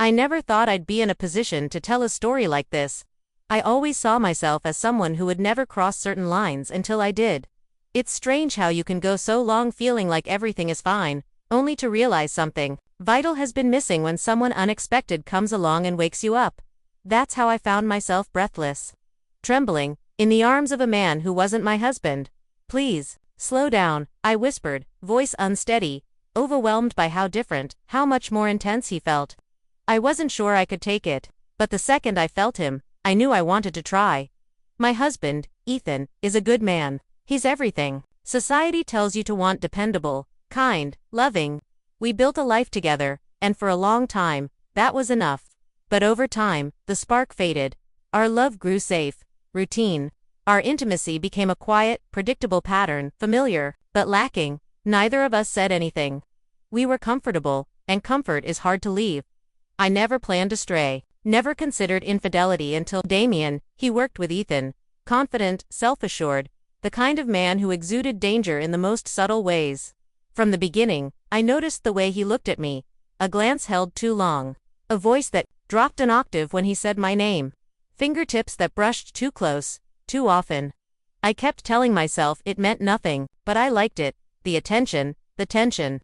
I never thought I'd be in a position to tell a story like this. I always saw myself as someone who would never cross certain lines until I did. It's strange how you can go so long feeling like everything is fine, only to realize something vital has been missing when someone unexpected comes along and wakes you up. That's how I found myself breathless, trembling, in the arms of a man who wasn't my husband. "Please, slow down," I whispered, voice unsteady, overwhelmed by how different, how much more intense he felt. I wasn't sure I could take it, but the second I felt him, I knew I wanted to try. My husband, Ethan, is a good man. He's everything society tells you to want: dependable, kind, loving. We built a life together, and for a long time, that was enough. But over time, the spark faded. Our love grew safe, routine. Our intimacy became a quiet, predictable pattern, familiar, but lacking. Neither of us said anything. We were comfortable, and comfort is hard to leave. I never planned to stray, never considered infidelity until Damian. He worked with Ethan, confident, self-assured, the kind of man who exuded danger in the most subtle ways. From the beginning, I noticed the way he looked at me, a glance held too long, a voice that dropped an octave when he said my name, fingertips that brushed too close, too often. I kept telling myself it meant nothing, but I liked it, the attention, the tension.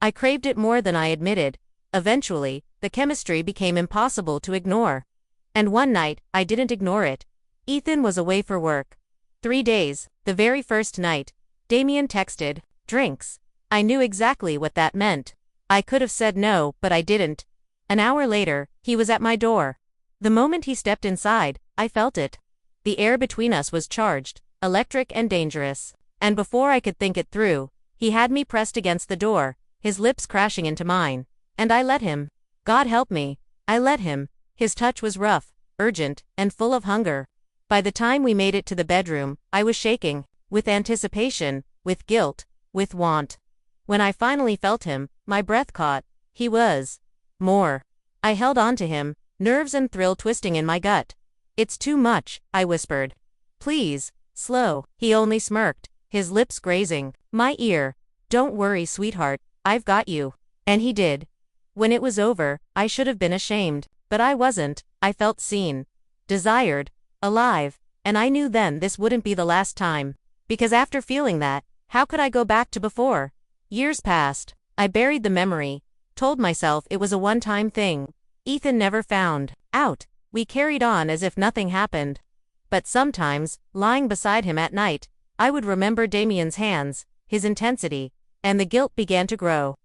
I craved it more than I admitted. Eventually, the chemistry became impossible to ignore. And one night, I didn't ignore it. Ethan was away for work. 3 days, the very first night, Damian texted, "Drinks." I knew exactly what that meant. I could have said no, but I didn't. An hour later, he was at my door. The moment he stepped inside, I felt it. The air between us was charged, electric and dangerous. And before I could think it through, he had me pressed against the door, his lips crashing into mine. And I let him. God help me, I let him. His touch was rough, urgent, and full of hunger. By the time we made it to the bedroom, I was shaking, with anticipation, with guilt, with want. When I finally felt him, my breath caught. He was more. I held on to him, nerves and thrill twisting in my gut. "It's too much," I whispered. "Please, slow." He only smirked, his lips grazing my ear. "Don't worry, sweetheart, I've got you." And he did. When it was over, I should have been ashamed, but I wasn't. I felt seen, desired, alive, and I knew then this wouldn't be the last time. Because after feeling that, how could I go back to before? Years passed. I buried the memory, told myself it was a one-time thing. Ethan never found out. We carried on as if nothing happened. But sometimes, lying beside him at night, I would remember Damian's hands, his intensity, and the guilt began to grow.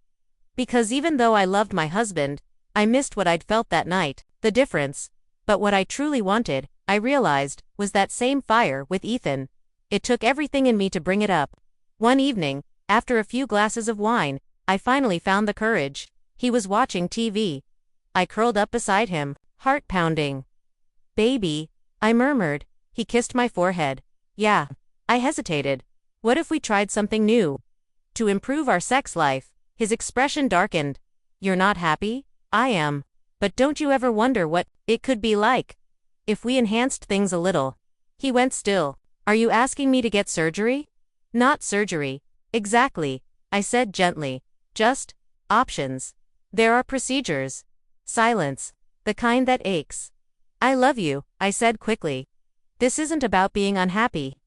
Because even though I loved my husband, I missed what I'd felt that night, the difference. But what I truly wanted, I realized, was that same fire with Ethan. It took everything in me to bring it up. One evening, after a few glasses of wine, I finally found the courage. He was watching TV. I curled up beside him, heart pounding. "Baby," I murmured. He kissed my forehead. "Yeah." I hesitated. "What if we tried something new? To improve our sex life?" His expression darkened. "You're not happy? I am. But don't you ever wonder what it could be like if we enhanced things a little?" He went still. "Are you asking me to get surgery?" "Not surgery. Exactly," I said gently. "Just options. There are procedures." Silence. The kind that aches. "I love you," I said quickly. "This isn't about being unhappy.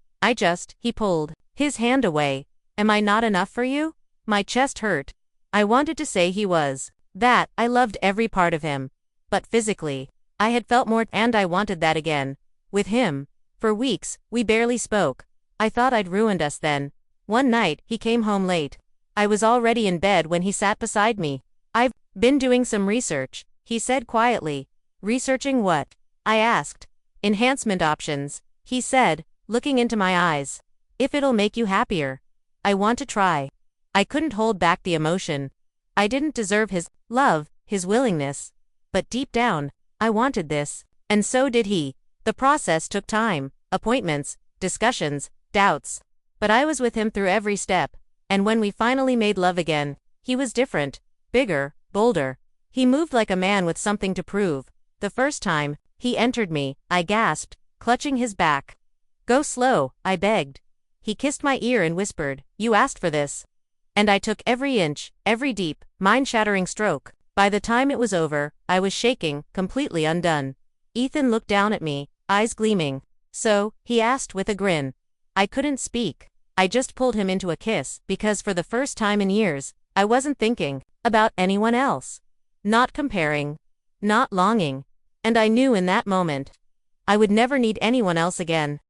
He pulled his hand away. "Am I not enough for you?" My chest hurt. I wanted to say he was. That I loved every part of him. But physically, I had felt more, and I wanted that again. With him. For weeks, we barely spoke. I thought I'd ruined us then. One night, he came home late. I was already in bed when he sat beside me. "I've been doing some research," he said quietly. "Researching what?" I asked. "Enhancement options," he said, looking into my eyes. "If it'll make you happier." "I want to try." I couldn't hold back the emotion. I didn't deserve his love, his willingness. But deep down, I wanted this. And so did he. The process took time, appointments, discussions, doubts. But I was with him through every step. And when we finally made love again, he was different, bigger, bolder. He moved like a man with something to prove. The first time he entered me, I gasped, clutching his back. "Go slow," I begged. He kissed my ear and whispered, "You asked for this." And I took every inch, every deep, mind-shattering stroke. By the time it was over, I was shaking, completely undone. Ethan looked down at me, eyes gleaming. "So?" he asked with a grin. I couldn't speak. I just pulled him into a kiss, because for the first time in years, I wasn't thinking about anyone else. Not comparing. Not longing. And I knew in that moment, I would never need anyone else again.